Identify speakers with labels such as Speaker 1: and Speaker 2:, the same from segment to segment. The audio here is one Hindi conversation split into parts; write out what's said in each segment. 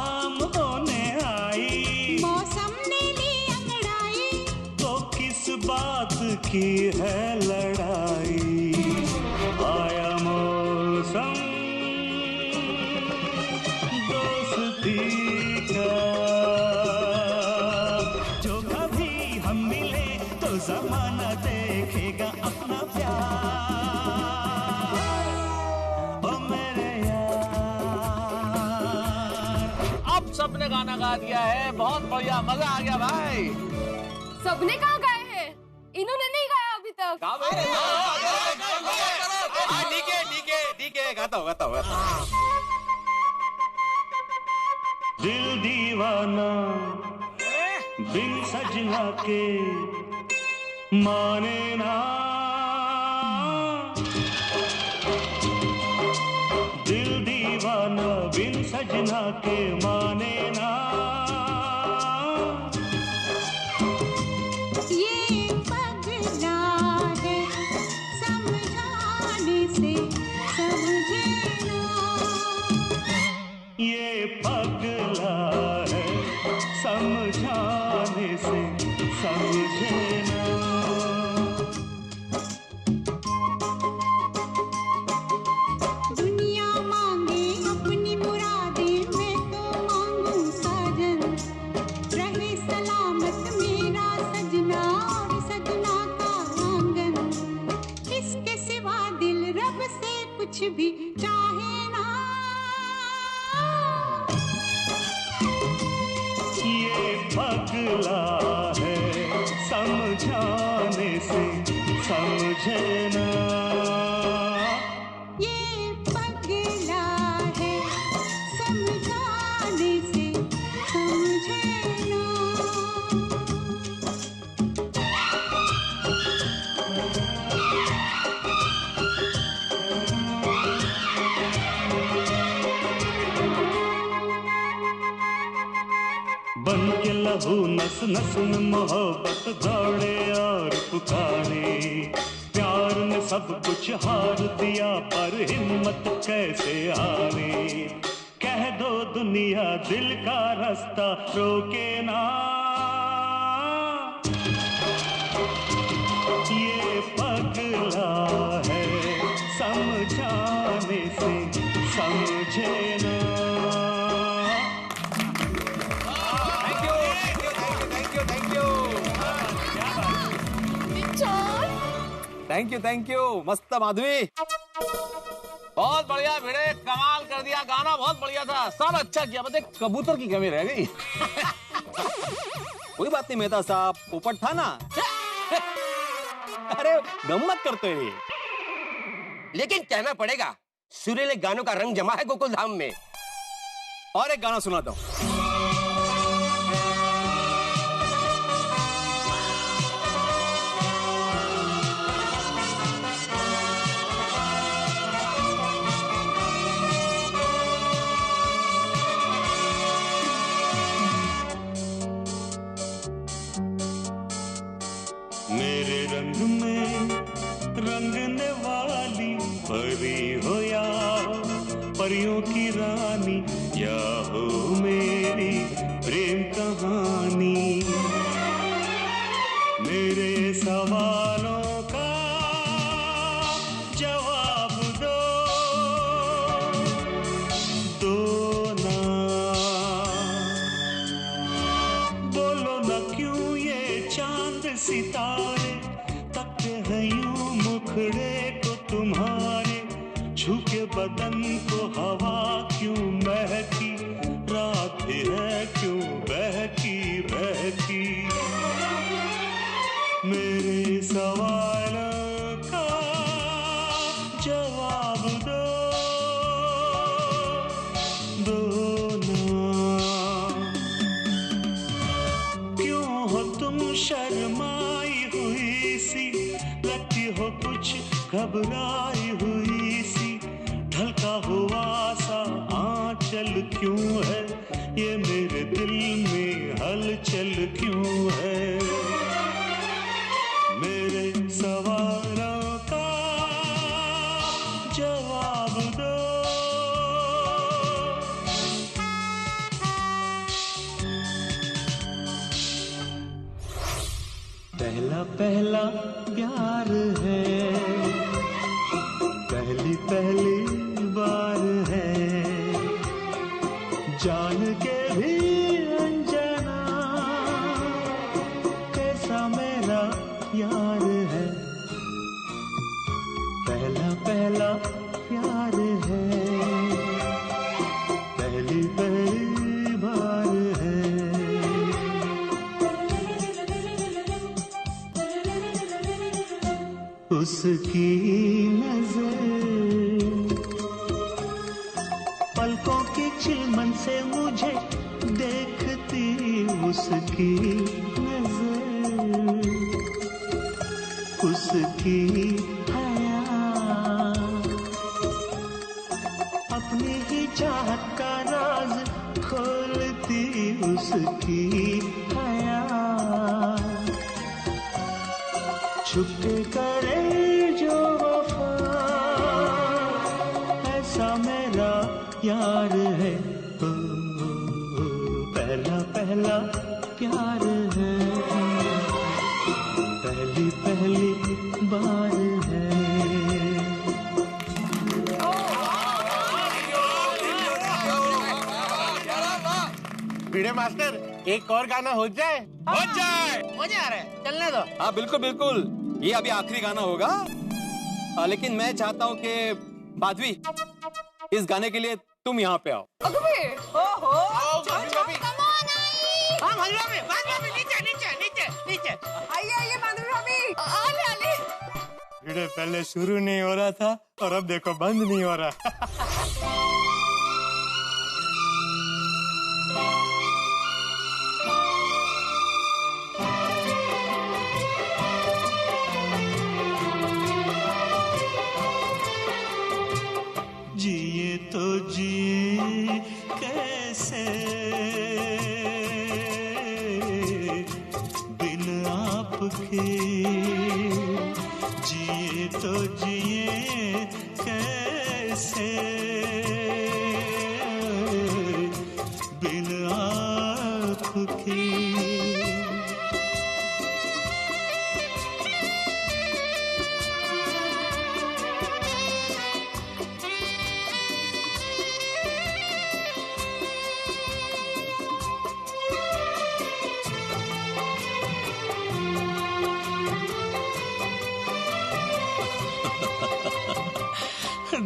Speaker 1: शाम होने आई,
Speaker 2: मौसम ने ली अंगड़ाई,
Speaker 1: तो किस बात की है लड़ाई। आया मौसम दोस्ती का, जो कभी हम मिले तो जमाना देखेगा अपना प्यार। ओ मेरे यार।
Speaker 3: अब सबने गाना गा दिया है, बहुत बढ़िया, मजा आ गया भाई।
Speaker 4: सबने कहाँ गाए हैं? इन्होंने नहीं गाया अभी तक।
Speaker 3: ठीक है, गाता हूँ।
Speaker 1: दिल दीवाना बिन सजना के माने ना, दिल दीवाना बिन सजना के माने ना।
Speaker 2: ये पगला है समझाने से समझे ना,
Speaker 1: ये पगला है समझाने से समझे ना।
Speaker 2: दुनिया मांगे अपनी मुरादें, मैं तो मांगू साजन, रहे सलामत मेरा सजना और सजना का आंगन। इसके सिवा दिल रब से कुछ भी चाहे ना,
Speaker 1: ये पगला है समझाने से समझे ना।
Speaker 2: ये पगला है समझाने से समझे ना।
Speaker 1: बन के लहू नस नस में मोहब्बत दौड़े और पुकारे, प्यार ने सब कुछ हार दिया पर हिम्मत कैसे हारे। कह दो दुनिया दिल का रास्ता रोके ना, ये पगला है समझाने से समझे ना।
Speaker 3: थैंक यू मस्त माधवी, बहुत बढ़िया भिड़े, कमाल कर दिया, गाना बहुत बढ़िया था, सब अच्छा किया, बस एक कबूतर की कमी रह गई।
Speaker 5: कोई बात नहीं मेहता साहब, पोपट था ना। अरे गम्मत करते हैं।
Speaker 6: लेकिन कहना पड़ेगा सुरीले गानों का रंग जमा है गोकुल धाम में।
Speaker 5: और एक गाना सुनाता हूँ।
Speaker 1: मेरे रंग में रंगने वाली परी हो या परियों की रानी, या हो मेरी प्रेम कहानी। मेरे सवालों का जवाब दो ना, बोलो ना क्यों ये चांद सितारे तकते हैं यूं मुखड़े को तुम्हारे। झुके बदन को हवा क्यों महकी, रात है क्यों बहकी बहकी। मेरे सवालों का जवाब दो ना। क्यों हो तुम शर्माई हुई सी, लगती हो कुछ घबराई हुई सी। ढलका हुआ सा आंचल क्यों है, ये मेरे दिल में हलचल क्यों है। मेरे सवालों का जवाब दो। पहला पहला प्यार है, पहली पहली बार है, जान के भी अनजाना कैसा मेरा यार है। पहला पहला प्यार है, पहली पहली बार है। उसकी नजर पलकों की चिलमन से मुझे देखती, उसकी नजर, उसकी हया, अपनी ही चाहत का राज खोलती, उसकी हया, छुपके करे जो वफा, ऐसा मेरा यार है। ओ, पहला पहला प्यार है, पहली पहली बार है।
Speaker 3: भिड़े मास्टर, एक और गाना हो जाए।
Speaker 5: हो जाए।
Speaker 3: मजा आ रहा है, चलने दो।
Speaker 5: हाँ बिल्कुल बिल्कुल, ये अभी आखिरी गाना होगा। लेकिन मैं चाहता हूँ कि माधवी, इस गाने के लिए तुम यहाँ पे आओ।
Speaker 4: ओहो
Speaker 3: नीचे।
Speaker 4: आइए माधुरी भाभी, आले
Speaker 3: भिड़े पहले शुरू नहीं हो रहा था और अब देखो बंद नहीं हो रहा।
Speaker 1: जिए तो जिए कैसे बिन आपके, जिए तो जिए कैसे बिन आपके।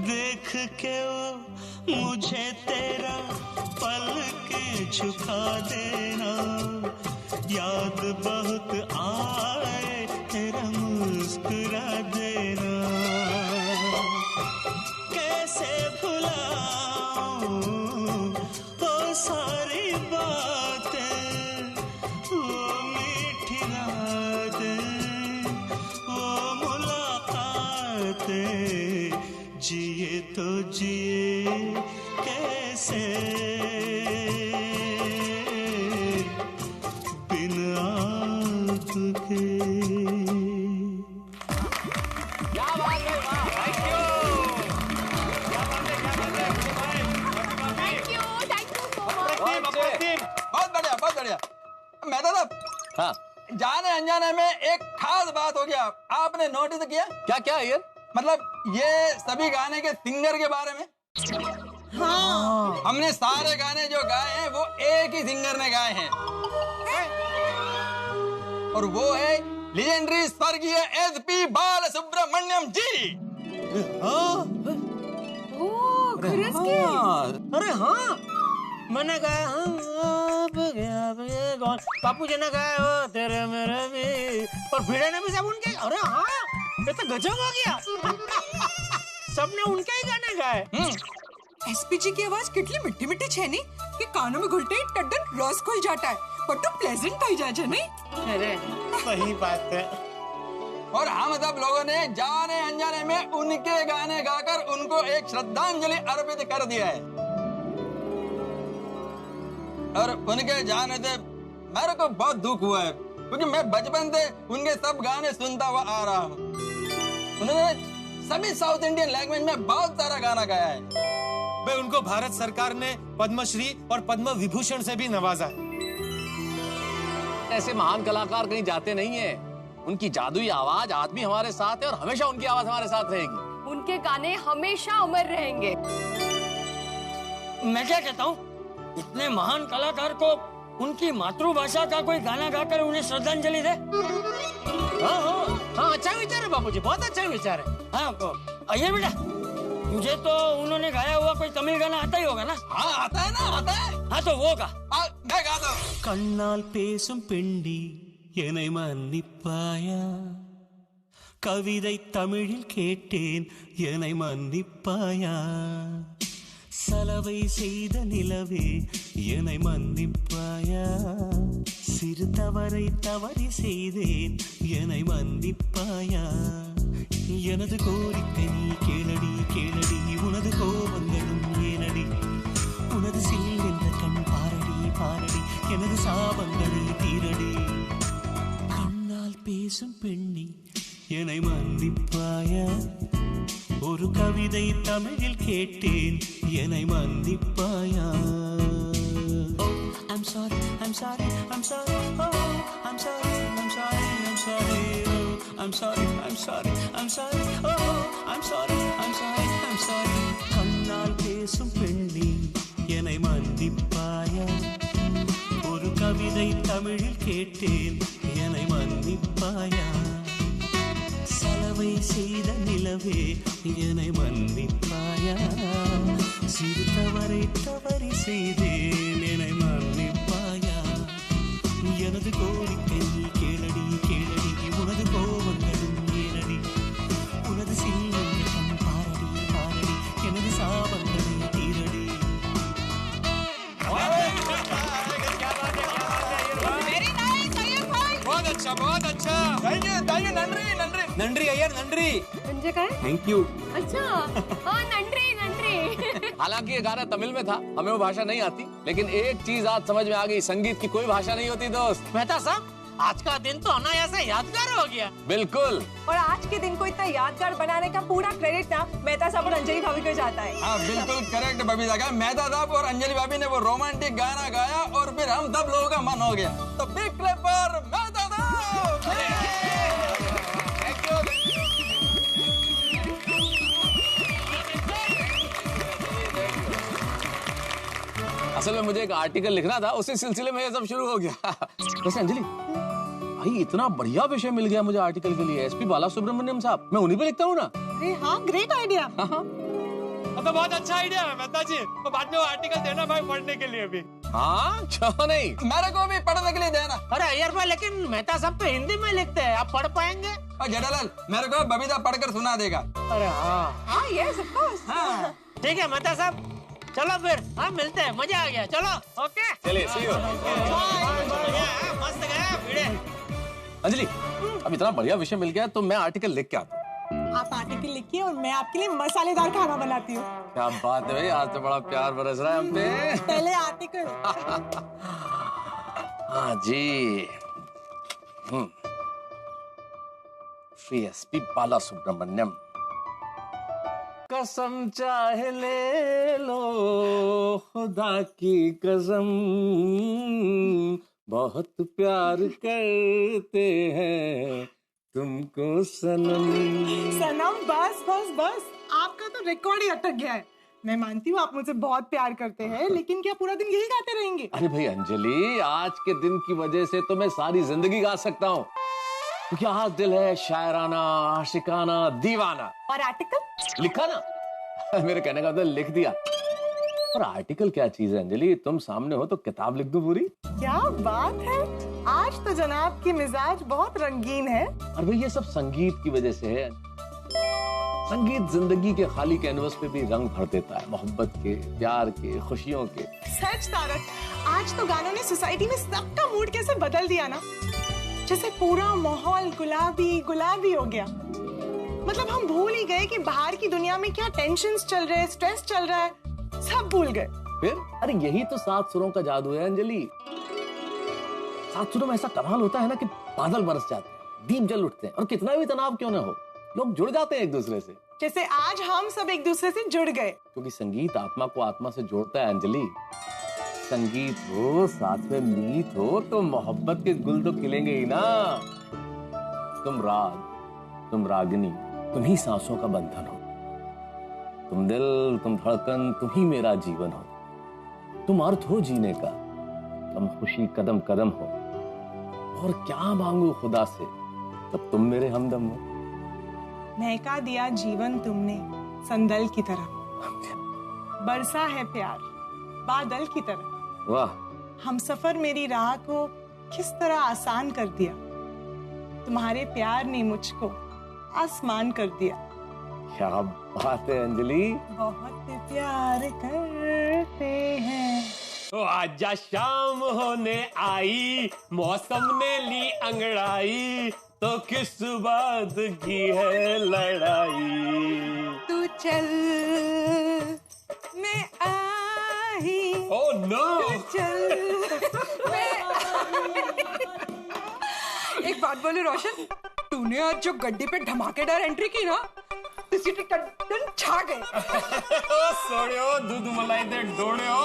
Speaker 1: देख के वो मुझे तेरा पल के झुका देना, याद बहुत आए तेरा मुस्कुरा देना। कैसे भुलाऊं वो सारी बातें, वो मीठी रातें, वो मुलाकातें। जिए तो जिए कैसे बिन आपके।
Speaker 3: क्या बात है, वाह, थैंक यू। क्या बात है, क्या बात है।
Speaker 4: Thank you so much.
Speaker 6: बहुत बढ़िया बहुत बढ़िया। मैं तो
Speaker 5: हाँ,
Speaker 6: जाने अनजाने में एक खास बात हो गया, आपने नोटिस किया?
Speaker 5: क्या क्या ये?
Speaker 6: मतलब ये सभी गाने के सिंगर के बारे में। हाँ। हमने सारे गाने जो गाए हैं वो एक ही सिंगर ने गाए हैं, और वो है लेजेंडरी स्वर्गीय एसपी बालसुब्रमण्यम जी।
Speaker 4: ओह, खरस के।
Speaker 3: अरे हाँ, मैंने गाया बापू जी ने गाया हो तेरे मेरे भी, और भिड़े ने भी सब उनके। अरे हाँ, ये तो गजब हो गया। सबने उनके ही गाने गाए।
Speaker 7: एसपीजी की आवाज कितनी मिट्टी मिट्टी छे नहीं कि कानों में घुलते ही टड्डन रस खुल जाता है, पर तो प्लेजेंट पाई जाए नहीं।
Speaker 3: अरे सही बात है।
Speaker 6: और हम सब लोगों ने जाने अनजाने में उनके गाने गाकर उनको एक श्रद्धांजलि अर्पित कर दिया है। और उनके जाने से मेरे को बहुत दुख हुआ है, क्योंकि मैं बचपन से उनके सब गाने सुनता हुआ आ रहा हूँ। उन्होंने सभी साउथ इंडियन लैंग्वेज में बहुत सारा गाना गाया है।
Speaker 8: भाई उनको भारत सरकार ने पद्मश्री और पद्म विभूषण से भी नवाजा है।
Speaker 5: ऐसे महान कलाकार कहीं जाते नहीं है,
Speaker 3: उनकी जादुई आवाज आज भी हमारे साथ है और हमेशा उनकी आवाज हमारे साथ रहेगी।
Speaker 4: उनके गाने हमेशा अमर रहेंगे।
Speaker 9: मैं क्या कहता हूँ, इतने महान कलाकार को उनकी मातृभाषा का कोई गाना गाकर उन्हें श्रद्धांजलि दे।
Speaker 3: हाँ हाँ हाँ, अच्छा विचार है बापूजी, बहुत अच्छा विचार है।
Speaker 9: हाँ आइए बेटा, तुझे तो उन्होंने गाया हुआ कोई तमिल गाना आता ही होगा ना?
Speaker 6: हाँ आता है ना, आता है।
Speaker 9: हाँ तो वो गा।
Speaker 6: मैं गाता हूँ।
Speaker 1: கண்ணால் பேசும் பெண்டி என்னை மன்னிப்பாயா, கவிதை தமிழில் கேட்டேன் என்னை மன்னிப்பாயா, சலவை செய்த நிலவே என்னை மன்னிப்பாயா, சிறு தவறை தவறி செய்தேன் என்னை மன்னிப்பாயா, எனது கோரிக்கை நீ கேளடி கேளடி, உனது கோபங்களும் ஏனடி, உனது சில் என்ற கண் பாரடி பாரடி, எனது சாபங்களை தீரடி, கண்ணால் பேசும் பெண்ணி என்னை மன்னிப்பாயா, ஒரு கவிதை தமிழில் கேட்டேன் என்னை மன்னிப்பாயா. Oh, I'm sorry, I'm sorry, I'm sorry, oh, I'm sorry, I'm sorry, I'm sorry, oh, I'm sorry, I'm sorry, I'm sorry, oh, I'm sorry, I'm sorry, I'm sorry. கண்ணால் பேசும் பெண்ணி என்னை மன்னிப்பாயா, ஒரு கவிதை தமிழில் கேட்டேன் என்னை மன்னிப்பாயா, சலவை செய்த நிலவே என்னை மன்னிப்பாயா, சிறு தவறை தவறி செய்தேன் என்னை மன்னிப்பாயா, எனது கோரிக்கை நீ கேளடி கேளடி, உனது கோபங்களும் ஏனடி, உனது சில்லுள்ள கண் பாரடி பாரடி, எனது சாபங்களை தீரடி.
Speaker 8: बहुत अच्छा, बहुत अच्छा।
Speaker 6: थैंक यू नंद्री नंद्री
Speaker 5: नंद्री अय्यर नंद्री।
Speaker 4: संजय का है?
Speaker 5: Thank you.
Speaker 4: अच्छा हाँ नंट्री नंट्री।
Speaker 3: हालांकि ये गाना तमिल में था, हमें वो भाषा नहीं आती, लेकिन एक चीज आज समझ में आ गई, संगीत की कोई भाषा नहीं होती दोस्त।
Speaker 9: मेहता साहब, आज का दिन तो अनायास यादगार हो गया।
Speaker 3: बिल्कुल।
Speaker 10: और आज के दिन को इतना यादगार बनाने का पूरा क्रेडिट ना मेहता साहब और अंजलि भाभी को जाता है।
Speaker 6: हाँ बिल्कुल करेक्ट बबीता का, मेहता साहब और अंजलि भाभी ने वो रोमांटिक गाना गाया और फिर हम सब लोगों का मन हो गया। तो बिग क्लैप पर मेहता साहब।
Speaker 3: असल में मुझे एक आर्टिकल लिखना था, उसी सिलसिले में ये सब शुरू हो गया। वैसे अंजलि भाई, इतना बढ़िया विषय मिल गया मुझे आर्टिकल के लिए, एसपी बालासुब्रमण्यम साहब, मैं उन्हीं पे लिखता हूँ ना।
Speaker 7: अरे हाँ, ग्रेट आइडिया।
Speaker 8: तो बहुत अच्छा आइडिया है मेहता जी, तो बाद में वो आर्टिकल देना भाई पढ़ने के लिए भी।
Speaker 3: हाँ क्यों नहीं,
Speaker 6: मेरे को भी पढ़ने के लिए देना।
Speaker 9: अरे अय्यर भाई, लेकिन मेहता साहब तो हिंदी में लिखते हैं, आप पढ़ पाएंगे?
Speaker 6: और जेठालाल मेरे को बबीता पढ़कर सुना देगा।
Speaker 9: अरे हाँ
Speaker 10: हाँ यस ऑफ कोर्स।
Speaker 6: हाँ
Speaker 9: ठीक है मेहता साहब, चलो फिर हाँ मिलते हैं, मजा आ गया, चलो ओके।
Speaker 3: चलिए सी यू।
Speaker 9: मस्त गया भिड़े।
Speaker 3: अंजलि अब इतना बढ़िया विषय मिल गया तो मैं आर्टिकल लिख के आता हूँ।
Speaker 7: आप आर्टिकल लिखिए और मैं आपके लिए मसालेदार खाना बनाती हूँ।
Speaker 3: क्या बात है भाई, आज तो बड़ा प्यार बरस रहा है हम पे।
Speaker 7: पहले आर्टिकल।
Speaker 3: हाँ जी। श्री एसपी बालासुब्रमण्यम, कसम चाहे ले लो खुदा की कसम, बहुत प्यार करते हैं तुमको सनम।
Speaker 7: सनम बस बस बस, आपका तो रिकॉर्ड ही अटक गया है। मैं मानती हूँ आप मुझसे बहुत प्यार करते हैं, लेकिन क्या पूरा दिन यही गाते रहेंगे?
Speaker 3: अरे भाई अंजलि, आज के दिन की वजह से तो मैं सारी जिंदगी गा सकता हूँ, क्योंकि आज दिल है शायराना, आशिकाना, दीवाना।
Speaker 10: और आर्टिकल
Speaker 3: लिखा ना, मेरे कहने का मतलब लिख दिया। और आर्टिकल क्या चीज है अंजलि, तुम सामने हो तो किताब लिख दो पूरी।
Speaker 7: क्या बात है, आज तो जनाब की मिजाज बहुत रंगीन है।
Speaker 3: और भाई ये सब संगीत की वजह से है। संगीत जिंदगी के खाली कैनवस पे भी रंग भर देता है, मोहब्बत के, प्यार के, खुशियों के।
Speaker 7: सच तारक, आज तो गानों ने सोसाइटी में सबका मूड कैसे बदल दिया ना, जैसे पूरा माहौल गुलाबी गुलाबी हो गया। मतलब हम भूल ही गए कि बाहर की दुनिया में क्या टेंशन्स चल रहे हैं, स्ट्रेस चल रहा है, सब भूल गए।
Speaker 3: फिर अरे यही तो सात सुरों का जादू है अंजलि। सात सुरों में ऐसा कमाल होता है ना कि बादल बरस जाते हैं, दीप जल उठते हैं, और कितना भी तनाव क्यों ना हो, लोग जुड़ जाते हैं एक दूसरे से।
Speaker 7: जैसे आज हम सब एक दूसरे से जुड़ गए।
Speaker 3: क्योंकि संगीत आत्मा को आत्मा से जोड़ता है अंजलि। संगीत हो, साथ में मीत हो, तो मोहब्बत के गुल तो खिलेंगे ही ना। तुम राग, तुम रागिनी, तुम ही सांसों का बंधन हो। तुम दिल, तुम धड़कन, तुम ही मेरा जीवन हो। तुम अर्थ हो जीने का, तुम खुशी कदम कदम हो। और क्या मांगू खुदा से, तब तुम मेरे हमदम हो।
Speaker 7: महका दिया जीवन तुमने संदल की तरह, बरसा है प्यार बादल की तरह।
Speaker 3: वाह।
Speaker 7: हम सफर मेरी राह को किस तरह आसान कर दिया, तुम्हारे प्यार ने मुझको आसमान कर दिया।
Speaker 3: क्या बात है अंजलि।
Speaker 7: बहुत प्यार करते हैं।
Speaker 8: तो आजा शाम होने आई, मौसम ने ली अंगड़ाई, तो किस बात की है लड़ाई।
Speaker 10: तू चल मैं आई,
Speaker 8: ओह नो।
Speaker 10: चल मैं एक बात बोले रोशन, तूने आज जो गड्डी पे धमाकेदार एंट्री की ना, इसी टन छा गए।
Speaker 8: सोड़ियो दूध मलाई दे डोड़ियो,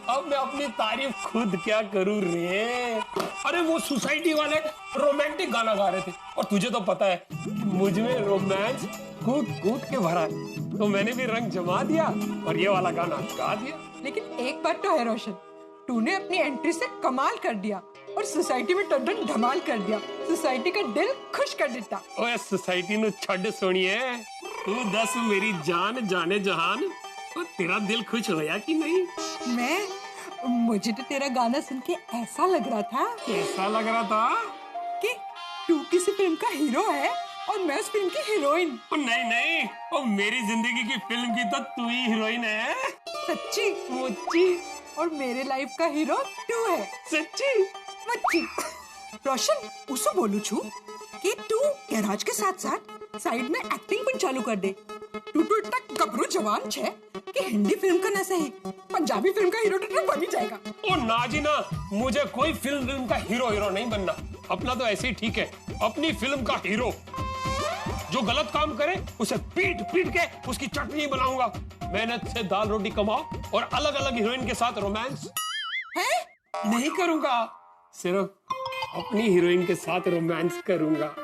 Speaker 8: अब मैं अपनी तारीफ खुद क्या करूं रे। अरे वो सोसाइटी वाले रोमांटिक गाना गा रहे थे, और तुझे तो पता है कि मुझ में रोमांस कूद कूद के भरा है, तो मैंने भी रंग जमा दिया और ये वाला गाना गा दिया।
Speaker 10: लेकिन एक बात तो है रोशन, तूने अपनी एंट्री से कमाल कर दिया और सोसाइटी में टन धमाल कर दिया। सोसाइटी का दिल खुश कर देता।
Speaker 8: ओए सोसाइटी नु छड़ सोनिए, तू दस मेरी जान जाने जहान, तो तेरा दिल खुश होया कि नहीं?
Speaker 10: मुझे तो तेरा गाना सुन के ऐसा लग रहा था।
Speaker 8: कैसा लग रहा था?
Speaker 10: कि तू किसी फिल्म का हीरो है और मैं उस फिल्म की हीरोइन।
Speaker 8: नहीं नहीं, ओ मेरी जिंदगी की फिल्म की तो तू ही हीरोइन है।
Speaker 10: सच्ची मुच्ची, और मेरे लाइफ का हीरो तू है।
Speaker 8: सच्ची
Speaker 10: मुच्ची। रोशन उसको बोलू छू कि तू गैराज के साथ साथ साइड में एक्टिंग भी चालू कर दे। तू तो इतना गबरू जवान छे कि हिंदी फिल्म का ना सही पंजाबी फिल्म का हीरो तो बन ही जाएगा।
Speaker 8: ओ ना जी ना, मुझे कोई फिल्म का हीरो नहीं बनना। अपना तो ऐसे ही ठीक है, अपनी फिल्म का हीरो। जो गलत काम करे उसे पीट पीट के उसकी चटनी बनाऊंगा। मेहनत से दाल रोटी कमाओ और अलग अलग हीरोइन के साथ रोमांस नहीं करूंगा, सिर्फ अपनी हीरोइन के साथ रोमांस करूंगा।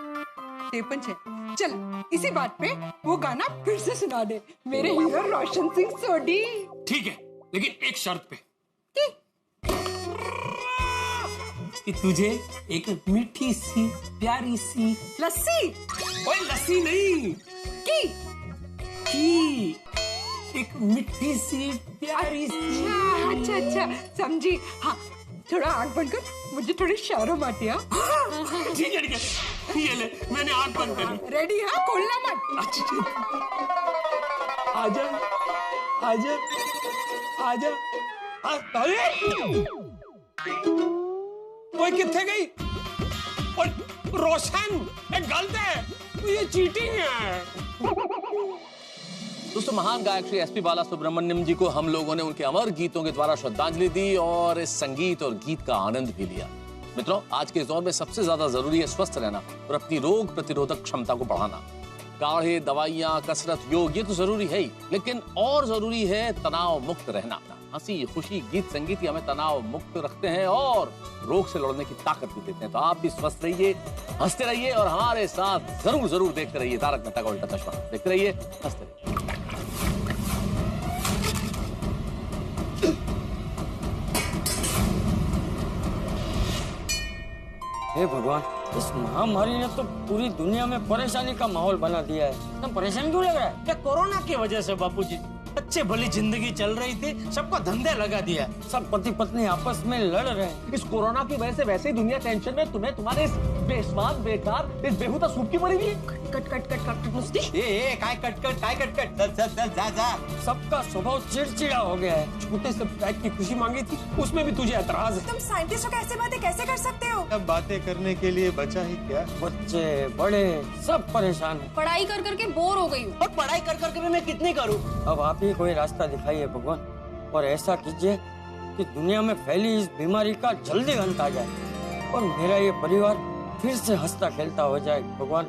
Speaker 10: चल इसी बात पे वो गाना फिर से सुना दे, मेरे हीरो रोशन सिंह सोडी।
Speaker 8: ठीक है, लेकिन एक शर्त पे कि तुझे एक मीठी सी प्यारी सी
Speaker 10: लस्सी।
Speaker 8: ओए लस्सी नहीं, की एक मिठी सी प्यारी सी।
Speaker 10: अच्छा समझी। हाँ थोड़ा आंख बंद कर, मुझे थोड़ी शर्म आती है।
Speaker 8: ठीक है, ये ले मैंने आंख बंद करी।
Speaker 10: रेडी है, खोलना मत।
Speaker 8: अच्छा आजा आजा आजा। अरे वो किथे गई? और रोशन एक गलत है, ये चीटिंग है।
Speaker 3: दोस्तों, महान गायक श्री एसपी बाला सुब्रमण्यम जी को हम लोगों ने उनके अमर गीतों के द्वारा श्रद्धांजलि दी और इस संगीत और गीत का आनंद भी लिया। मित्रों, आज के दौर में सबसे ज्यादा जरूरी है स्वस्थ रहना और अपनी रोग प्रतिरोधक क्षमता को बढ़ाना। काढ़े, दवाइयाँ, कसरत, योग ये तो जरूरी है ही, लेकिन और जरूरी है तनाव मुक्त रहना। हंसी, खुशी, गीत, संगीत हमें तनाव मुक्त रखते हैं और रोग से लड़ने की ताकत भी देते हैं। तो आप भी स्वस्थ रहिए, हंसते रहिए और हमारे साथ जरूर देखते रहिए तारक मेहता का उल्टा चश्मा। देखते रहिए, हंसते रहिए।
Speaker 9: हे भगवान, इस महामारी ने तो पूरी दुनिया में परेशानी का माहौल बना दिया है। तुम परेशान क्यों लग रहा है?
Speaker 11: क्या कोरोना की वजह से बापूजी? अच्छे भली जिंदगी चल रही थी, सबको धंधे लगा दिया।
Speaker 9: सब पति पत्नी आपस में लड़ रहे हैं।
Speaker 3: इस कोरोना की वजह से वैसे ही दुनिया टेंशन में, तुम्हें तुम्हारे इस बेस्वाद, बेकार, इस बेहुदा सूप की मरी है।
Speaker 10: कट मुस्ती।
Speaker 6: काय कट जा।
Speaker 9: सबका स्वभाव चिड़चिड़ा हो गया है।
Speaker 8: छोटे से बैग की खुशी मांगी थी, उसमें भी तुझे एतराज है।
Speaker 10: तुम साइंटिस्ट हो, कैसे बातें कैसे कर सकते हो?
Speaker 12: सब बातें करने के लिए बचा ही क्या?
Speaker 9: बच्चे बड़े सब परेशान हैं।
Speaker 4: पढ़ाई कर करके बोर हो गई हूँ।
Speaker 11: और पढ़ाई कर करके भी मैं कितनी करूँ?
Speaker 9: अब आप ही कोई रास्ता दिखाइए भगवान, और ऐसा कीजिए कि दुनिया में फैली इस बीमारी का जल्दी अंत आ जाए और मेरा ये परिवार फिर से हंसता खेलता हो जाए। भगवान